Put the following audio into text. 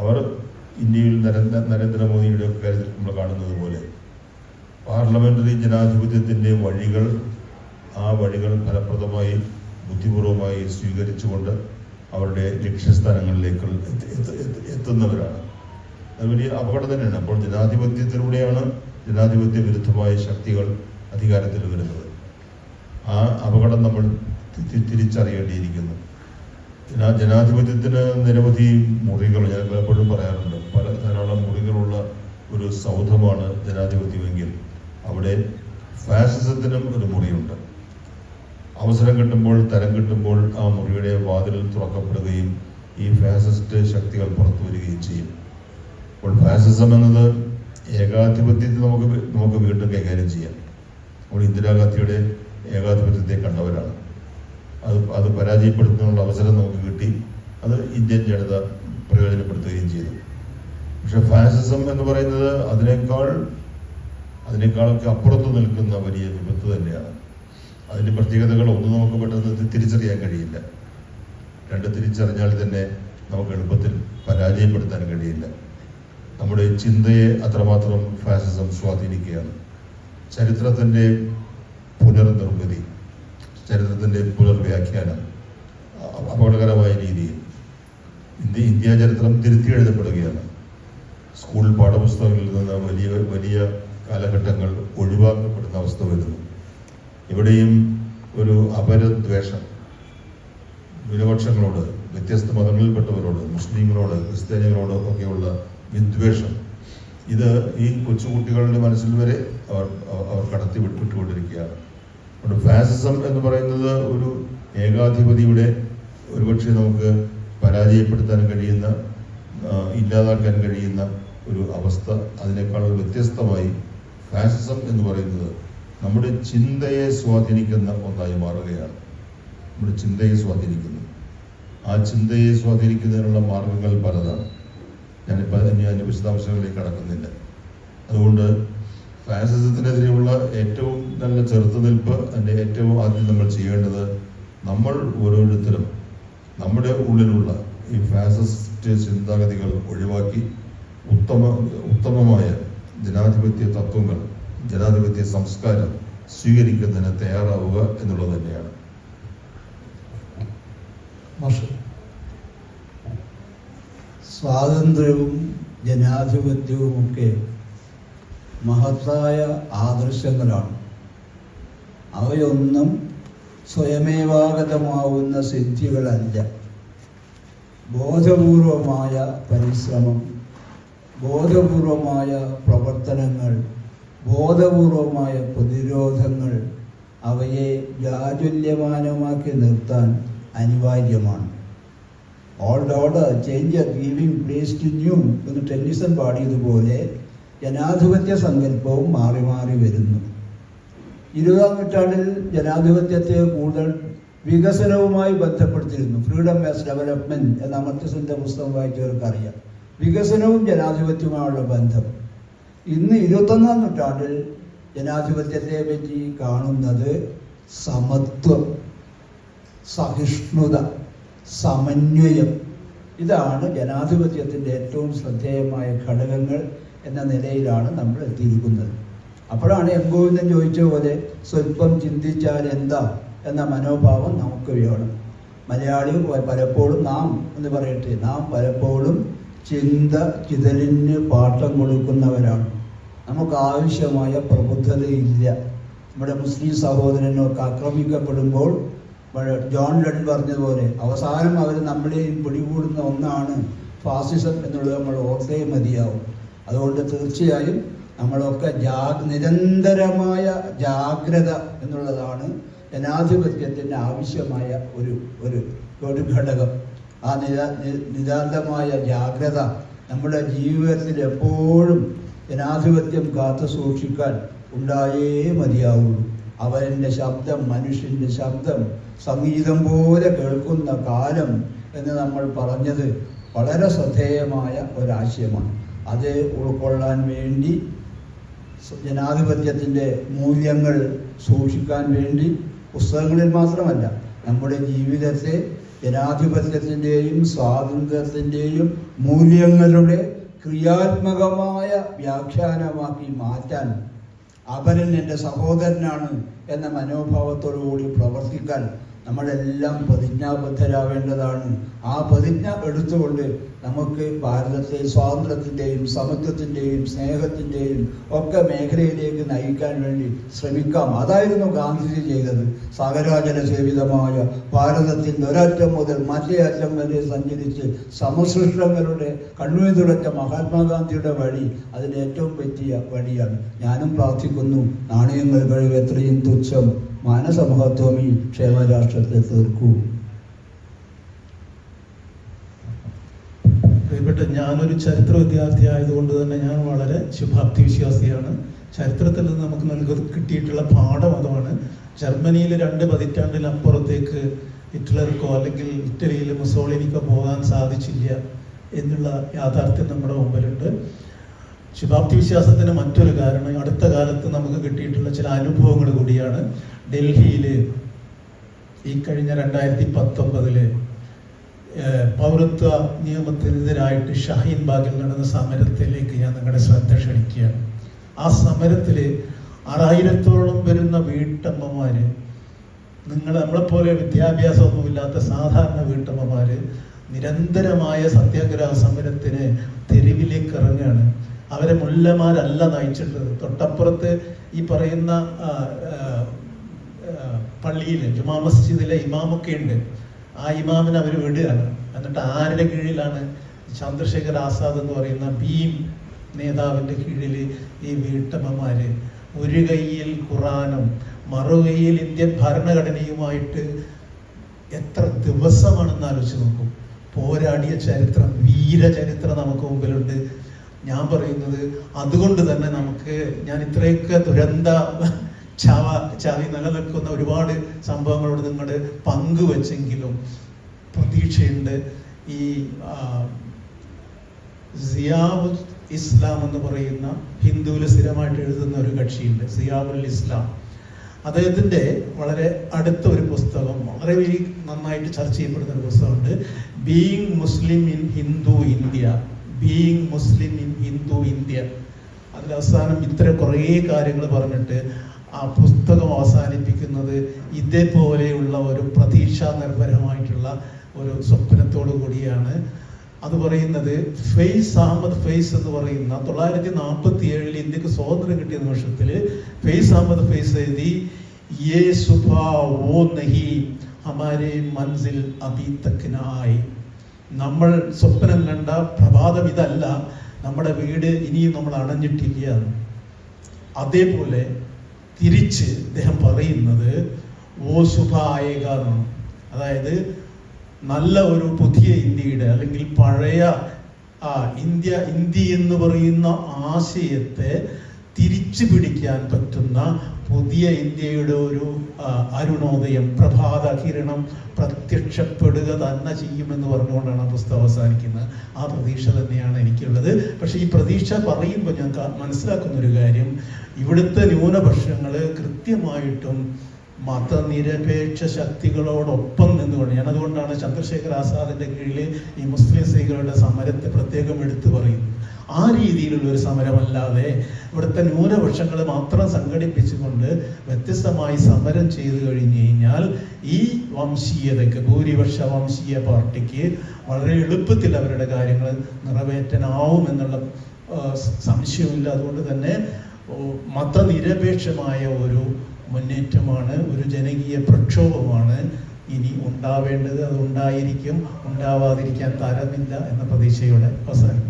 അവർ ഇന്ത്യയിൽ നരേന്ദ്രമോദിയുടെ കാര്യത്തിൽ നമ്മൾ കാണുന്നത് പോലെ പാർലമെൻ്ററി ജനാധിപത്യത്തിൻ്റെ വഴികൾ, ആ വഴികൾ ഫലപ്രദമായി ബുദ്ധിപൂർവമായി സ്വീകരിച്ചുകൊണ്ട് അവരുടെ ലക്ഷ്യസ്ഥാനങ്ങളിലേക്ക് എത്തുന്നവരാണ്. അത് വലിയ അപകടം തന്നെയാണ്. അപ്പോൾ ജനാധിപത്യത്തിലൂടെയാണ് ജനാധിപത്യ വിരുദ്ധമായ ശക്തികൾ അധികാരത്തിൽ വരുന്നത്. ആ അപകടം നമ്മൾ തിരിച്ചറിയേണ്ടിയിരിക്കുന്നു. ജനാധിപത്യത്തിന് നിരവധി മുറികൾ, ഞാൻ പലപ്പോഴും പറയാറുണ്ട്, ധാരാളം മുറികളുള്ള ഒരു സൗധമാണ് ജനാധിപത്യമെങ്കിൽ അവിടെ ഫാസിസത്തിനും ഒരു മുറിയുണ്ട്. അവസരം കിട്ടുമ്പോൾ, തരം കിട്ടുമ്പോൾ ആ മുറിയുടെ വാതിൽ തുറക്കപ്പെടുകയും ഈ ഫാസിസ്റ്റ് ശക്തികൾ പുറത്തു വരികയും ചെയ്യും. അപ്പോൾ ഫാസിസം എന്നത് ഏകാധിപത്യത്തെ നമുക്ക് വീണ്ടും കൈകാര്യം ചെയ്യാം. നമ്മൾ ഇന്ദിരാഗാന്ധിയുടെ ഏകാധിപത്യത്തെ കണ്ടവരാണ്. അത് പരാജയപ്പെടുത്തുന്നതിനുള്ള അവസരം നമുക്ക് കിട്ടി. അത് ഇന്ത്യൻ ജനത പ്രയോജനപ്പെടുത്തുകയും ചെയ്തു. പക്ഷെ ഫാസിസം എന്ന് പറയുന്നത് അതിനേക്കാളൊക്കെ അപ്പുറത്ത് നിൽക്കുന്ന വലിയ വിപത്ത് തന്നെയാണ്. അതിൻ്റെ പ്രത്യേകതകൾ ഒന്നും നമുക്ക് പെട്ടെന്ന് തിരിച്ചറിയാൻ കഴിയില്ല. രണ്ട് തിരിച്ചറിഞ്ഞാൽ തന്നെ നമുക്ക് എളുപ്പത്തിൽ പരാജയപ്പെടുത്താൻ കഴിയില്ല. നമ്മുടെ ചിന്തയെ അത്രമാത്രം ഫാസിസം സ്വാധീനിക്കുകയാണ്. ചരിത്രത്തിൻ്റെ പുനർനിർമ്മിതി, ചരിത്രത്തിൻ്റെ പുനർവ്യാഖ്യാനം അപകടകരമായ രീതിയിൽ ഇന്ത്യ ചരിത്രം തിരുത്തി എഴുതപ്പെടുകയാണ്. സ്കൂൾ പാഠപുസ്തകങ്ങളിൽ നിന്ന് വലിയ കാലഘട്ടങ്ങൾ ഒഴിവാക്കപ്പെടുന്ന അവസ്ഥ വരുന്നു. ഇവിടെയും ഒരു അപരദ്വേഷം, ന്യൂനപക്ഷങ്ങളോട്, വ്യത്യസ്ത മതങ്ങളിൽപ്പെട്ടവരോട്, മുസ്ലിങ്ങളോട്, ക്രിസ്ത്യാനികളോട് ഒക്കെയുള്ള വിദ്വേഷം, ഇത് ഈ കൊച്ചുകുട്ടികളുടെ മനസ്സിൽ വരെ അവർ കടത്തി വിട്ടുകൊണ്ടിരിക്കുകയാണ്. അതുകൊണ്ട് ഫാസിസം എന്ന് പറയുന്നത് ഒരു ഏകാധിപതിയുടെ ഒരുപക്ഷെ നമുക്ക് പരാജയപ്പെടുത്താൻ കഴിയുന്ന, ഇല്ലാതാക്കാൻ കഴിയുന്ന ഒരു അവസ്ഥ. അതിനേക്കാൾ വ്യത്യസ്തമായി ഫാസിസം എന്ന് പറയുന്നത് നമ്മുടെ ചിന്തയെ സ്വാധീനിക്കുന്ന ഒന്നായി മാറുകയാണ്. നമ്മുടെ ചിന്തയെ സ്വാധീനിക്കുന്നു. ആ ചിന്തയെ സ്വാധീനിക്കുന്നതിനുള്ള മാർഗങ്ങൾ പലതാണ്. ഞാനിപ്പോൾ അതിൻ്റെ വിശദാംശങ്ങളിലേക്ക് കടക്കുന്നില്ല. അതുകൊണ്ട് ഫാസിസത്തിനെതിരെയുള്ള ഏറ്റവും നല്ല ചെറുത്തുനിൽപ്പ്, അതിൻ്റെ ഏറ്റവും ആദ്യം നമ്മൾ ചെയ്യേണ്ടത്, നമ്മൾ ഓരോരുത്തരും നമ്മുടെ ഉള്ളിലുള്ള ഈ ഫാസിസ്റ്റ് ചിന്താഗതികൾ ഒഴിവാക്കി ഉത്തമമായ ജനാധിപത്യ തത്വങ്ങൾ, ജനാധിപത്യ സംസ്കാരം സ്വീകരിക്കുന്നതിന് തയ്യാറാവുക എന്നുള്ളത് തന്നെയാണ്. സ്വാതന്ത്ര്യവും ജനാധിപത്യവുമൊക്കെ മഹത്തായ ആദർശങ്ങളാണ്. അവയൊന്നും സ്വയമേവാഗതമാവുന്ന സിദ്ധികളല്ല. ബോധപൂർവമായ പരിശ്രമം, ബോധപൂർവമായ പ്രവർത്തനങ്ങൾ, ബോധപൂർവമായ പ്രതിരോധങ്ങൾ അവയെ ജാജ്വല്യമാനമാക്കി നിർത്താൻ അനിവാര്യമാണ്. Old order change giving place to new എന്ന് ടെന്നിസൺ പാടിയതുപോലെ ജനാധിപത്യ സങ്കല്പവും മാറി മാറി വരുന്നു. 20-ാം നൂറ്റാണ്ടിൽ ജനാധിപത്യത്തെ കൂടുതൽ വികസനവുമായി ബന്ധപ്പെടുത്തിയിരുന്നു. ഫ്രീഡം ആസ് ഡെവലപ്മെൻറ്റ് എന്ന അമർത്യസെൻ്റെ പുസ്തകം വായിച്ചവർക്കറിയാം വികസനവും ജനാധിപത്യവുമായുള്ള ബന്ധം. ഇന്ന് 21-ാം നൂറ്റാണ്ടിൽ ജനാധിപത്യത്തെ പറ്റി കാണുന്നത് സമത്വം, സഹിഷ്ണുത, സമന്വയം. ഇതാണ് ജനാധിപത്യത്തിൻ്റെ ഏറ്റവും ശ്രദ്ധേയമായ ഘടകങ്ങൾ എന്ന നിലയിലാണ് നമ്മൾ എത്തിയിരിക്കുന്നത്. അപ്പോഴാണ് എം ഗോവിന്ദൻ ചോദിച്ച പോലെ സ്വല്പം ചിന്തിച്ചാൽ എന്താ എന്ന മനോഭാവം നമുക്ക് വേണം. മലയാളി പലപ്പോഴും നാം പലപ്പോഴും ചിതലിന് പാട്ടം കൊടുക്കുന്നവരാണ്. നമുക്ക് ആവശ്യമായ പ്രബുദ്ധതയില്ല. നമ്മുടെ മുസ്ലിം സഹോദരനൊക്കെ ആക്രമിക്കപ്പെടുമ്പോൾ ജോൺ ലൺ പറഞ്ഞതുപോലെ അവസാനം അവർ നമ്മളെയും പിടികൂടുന്ന ഒന്നാണ് ഫാസിസം എന്നുള്ളത് നമ്മൾ ഓർത്തേ മതിയാവും. അതുകൊണ്ട് തീർച്ചയായും നമ്മളൊക്കെ നിരന്തരമായ ജാഗ്രത എന്നുള്ളതാണ് ജനാധിപത്യത്തിന് ആവശ്യമായ ഒരു ഘടകം. ആ നിതാന്തമായ ജാഗ്രത നമ്മുടെ ജീവിതത്തിൽ എപ്പോഴും ജനാധിപത്യം കാത്തു സൂക്ഷിക്കാൻ ഉണ്ടായേ മതിയാവുള്ളൂ. അവൻ്റെ ശബ്ദം, മനുഷ്യൻ്റെ ശബ്ദം സംഗീതം പോലെ കേൾക്കുന്ന കാലം എന്ന് നമ്മൾ പറഞ്ഞത് വളരെ ശ്രദ്ധേയമായ ഒരാശയമാണ്. അത് ഉൾക്കൊള്ളാൻ വേണ്ടി ജനാധിപത്യത്തിൻ്റെ മൂല്യങ്ങൾ സൂക്ഷിക്കാൻ വേണ്ടി പുസ്തകങ്ങളിൽ മാത്രമല്ല നമ്മുടെ ജീവിതത്തെ ജനാധിപത്യത്തിൻ്റെയും സ്വാതന്ത്ര്യത്തിൻ്റെയും മൂല്യങ്ങളുടെ ക്രിയാത്മകമായ വ്യാഖ്യാനമാക്കി മാറ്റാൻ അപരൻ എൻ്റെ സഹോദരനാണ് എന്ന മനോഭാവത്തോടുകൂടി പ്രവർത്തിക്കാൻ നമ്മളെല്ലാം പ്രതിജ്ഞാബദ്ധരാവേണ്ടതാണ്. ആ പ്രതിജ്ഞ എടുത്തുകൊണ്ട് നമുക്ക് ഭാരതത്തെ സ്വാതന്ത്ര്യത്തിൻ്റെയും സമത്വത്തിൻ്റെയും സ്നേഹത്തിൻ്റെയും ഒക്കെ മേഖലയിലേക്ക് നയിക്കാൻ വേണ്ടി ശ്രമിക്കാം. അതായിരുന്നു ഗാന്ധിജി ചെയ്തത്. സാഗരാജന സേവിതമായ ഭാരതത്തിൻ്റെ ഒരറ്റം മുതൽ മറ്റേ അറ്റം വരെ സഞ്ചരിച്ച് സമസൃഷ്ടങ്ങളുടെ കണ്ണുനീർ തുടച്ച മഹാത്മാഗാന്ധിയുടെ വഴി അതിന് ഏറ്റവും പറ്റിയ വഴിയാണ്. ഞാനും പ്രാർത്ഥിക്കുന്നു, നാണയങ്ങൾ കഴിവ് എത്രയും തുച്ഛം, മാനസമഹത്വമീ ക്ഷേമരാഷ്ട്രത്തെ തീർക്കൂ. പ്രിയപ്പെട്ട, ഞാനൊരു ചരിത്ര വിദ്യാർത്ഥി ആയതുകൊണ്ട് തന്നെ ഞാൻ വളരെ ശുഭാപ്തി വിശ്വാസിയാണ്. ചരിത്രത്തിൽ നിന്ന് നമുക്ക് കിട്ടിയിട്ടുള്ള പാഠം അതാണ്. ജർമ്മനിയിൽ 2 പതിറ്റാണ്ടിനപ്പുറത്തേക്ക് ഹിറ്റ്ലർക്കോ അല്ലെങ്കിൽ ഇറ്റലിയിൽ മുസോളിനിക്കോ പോകാൻ സാധിച്ചില്ല എന്നുള്ള യാഥാർത്ഥ്യം നമ്മുടെ മുമ്പിലുണ്ട്. ശുഭാപ്തി വിശ്വാസത്തിന് മറ്റൊരു കാരണം അടുത്ത കാലത്ത് നമുക്ക് കിട്ടിയിട്ടുള്ള ചില അനുഭവങ്ങൾ കൂടിയാണ്. ഡൽഹിയിൽ ഈ കഴിഞ്ഞ 2019 പൗരത്വ നിയമത്തിനെതിരായിട്ട് ഷഹീൻ ബാഗിൽ നടന്ന സമരത്തിലേക്ക് ഞാൻ നിങ്ങളുടെ ശ്രദ്ധ ക്ഷണിക്കുകയാണ്. ആ സമരത്തിൽ 6000-ഓളം വരുന്ന വീട്ടമ്മമാര്, നമ്മളെപ്പോലെ വിദ്യാഭ്യാസമൊന്നുമില്ലാത്ത സാധാരണ വീട്ടമ്മമാര് നിരന്തരമായ സത്യാഗ്രഹ സമരത്തിന് തെരുവിലേക്ക് ഇറങ്ങുകയാണ്. അവരെ മുല്ലമാരല്ല നയിച്ചിട്ടുള്ളത്. തൊട്ടപ്പുറത്ത് ഈ പറയുന്ന പള്ളിയിൽ ജുമാ മസ്ജിദിലെ ഇമാമൊക്കെ ഉണ്ട്. ആ ഇമാമിനെ അവർ വിടുകയാണ്. എന്നിട്ട് ആരുടെ കീഴിലാണ്? ചന്ദ്രശേഖർ ആസാദ് എന്ന് പറയുന്ന ഭീം നേതാവിൻ്റെ കീഴിൽ ഈ വീട്ടമ്മമാര് ഒരു കൈയിൽ ഖുറാനും മറുകൈയിൽ ഇന്ത്യൻ ഭരണഘടനയുമായിട്ട് എത്ര ദിവസമാണെന്ന് ആലോചിച്ച് നോക്കും. പോരാടിയ ചരിത്രം, വീരചരിത്രം നമുക്ക് മുമ്പിലുണ്ട്. ഞാൻ പറയുന്നത് അതുകൊണ്ട് തന്നെ ഞാൻ ഇത്രയൊക്കെ ദുരന്ത ചാവി നിലനിൽക്കുന്ന ഒരുപാട് സംഭവങ്ങളോട് നിങ്ങളുടെ പങ്കുവെച്ചെങ്കിലും പ്രതീക്ഷയുണ്ട്. ഈ സിയാവുൽ ഇസ്ലാം എന്ന് പറയുന്ന ഹിന്ദുവിൽ സ്ഥിരമായിട്ട് എഴുതുന്ന ഒരു കക്ഷിയുണ്ട്, സിയാവുൽ ഇസ്ലാം. അദ്ദേഹത്തിൻ്റെ വളരെ അടുത്ത ഒരു പുസ്തകം, വളരെ നന്നായിട്ട് ചർച്ച ചെയ്യപ്പെടുന്ന ഒരു പുസ്തകമുണ്ട്, being Muslim in Hindu India. Being Muslim in Hindu India. അതിലവസാനം ഇത്തരം കുറേ കാര്യങ്ങൾ പറഞ്ഞിട്ട് ആ പുസ്തകം അവസാനിപ്പിക്കുന്നത് ഇതേപോലെയുള്ള ഒരു പ്രതീക്ഷാ നിർഭരമായിട്ടുള്ള ഒരു സ്വപ്നത്തോടു കൂടിയാണ്. അത് പറയുന്നത് അഹമ്മദ് ഫെയ്സ് എന്ന് പറയുന്ന 947 ഇന്ത്യക്ക് സ്വാതന്ത്ര്യം കിട്ടിയ നിമിഷത്തിൽ അഹമ്മദ് ഫെയ്സ് എഴുതി, യേ സുബാ വോ നഹി ഹമാരെ മൻസിൽ അബി തക് നായി. നമ്മൾ സ്വപ്നം കണ്ട പ്രഭാതം ഇതല്ല, നമ്മുടെ വീട് ഇനിയും നമ്മൾ അണഞ്ഞിട്ടില്ല. അതേപോലെ തിരിച്ച് അദ്ദേഹം പറയുന്നത് ഓ ശുഭ ആയേക എന്നാണ്. അതായത് നല്ല ഒരു പുതിയ ഇന്ത്യയുടെ അല്ലെങ്കിൽ പഴയ ഇന്ത്യ എന്ന് പറയുന്ന ആശയത്തെ തിരിച്ചു പിടിക്കാൻ പറ്റുന്ന പുതിയ ഇന്ത്യയുടെ ഒരു അരുണോദയം, പ്രഭാത കിരണം പ്രത്യക്ഷപ്പെടുക തന്നെ ചെയ്യുമെന്ന് പറഞ്ഞുകൊണ്ടാണ് ആ പുസ്തകം അവസാനിക്കുന്നത്. ആ പ്രതീക്ഷ തന്നെയാണ് എനിക്കുള്ളത്. പക്ഷെ ഈ പ്രതീക്ഷ പറയുമ്പോൾ ഞാൻ മനസ്സിലാക്കുന്ന ഒരു കാര്യം, ഇവിടുത്തെ ന്യൂനപക്ഷങ്ങൾ കൃത്യമായിട്ടും മതനിരപേക്ഷ ശക്തികളോടൊപ്പം നിന്നുകൊണ്ട്, ഞാനതുകൊണ്ടാണ് ചന്ദ്രശേഖർ ആസാദിന്റെ കീഴിൽ ഈ മുസ്ലിം സ്ത്രീകളുടെ സമരത്തെ പ്രത്യേകം എടുത്തു പറയുന്നത്. ആ രീതിയിലുള്ള ഒരു സമരമല്ലാതെ ഇവിടുത്തെ ന്യൂനപക്ഷങ്ങളെ മാത്രം സംഘടിപ്പിച്ചുകൊണ്ട് വ്യത്യസ്തമായി സമരം ചെയ്തു കഴിഞ്ഞു കഴിഞ്ഞാൽ ഈ വംശീയതയ്ക്ക്, ഭൂരിപക്ഷ വംശീയ പാർട്ടിക്ക് വളരെ എളുപ്പത്തിൽ അവരുടെ കാര്യങ്ങൾ നിറവേറ്റാനാവും എന്നുള്ള സംശയമില്ല. അതുകൊണ്ട് തന്നെ മതനിരപേക്ഷമായ ഒരു മുന്നേറ്റമാണ്, ഒരു ജനകീയ പ്രക്ഷോഭമാണ് ഇനി ഉണ്ടാവേണ്ടത്. അത് ഉണ്ടായിരിക്കും, ഉണ്ടാവാതിരിക്കാൻ തരമില്ല എന്ന പ്രതീക്ഷയോടെ അവസാനം.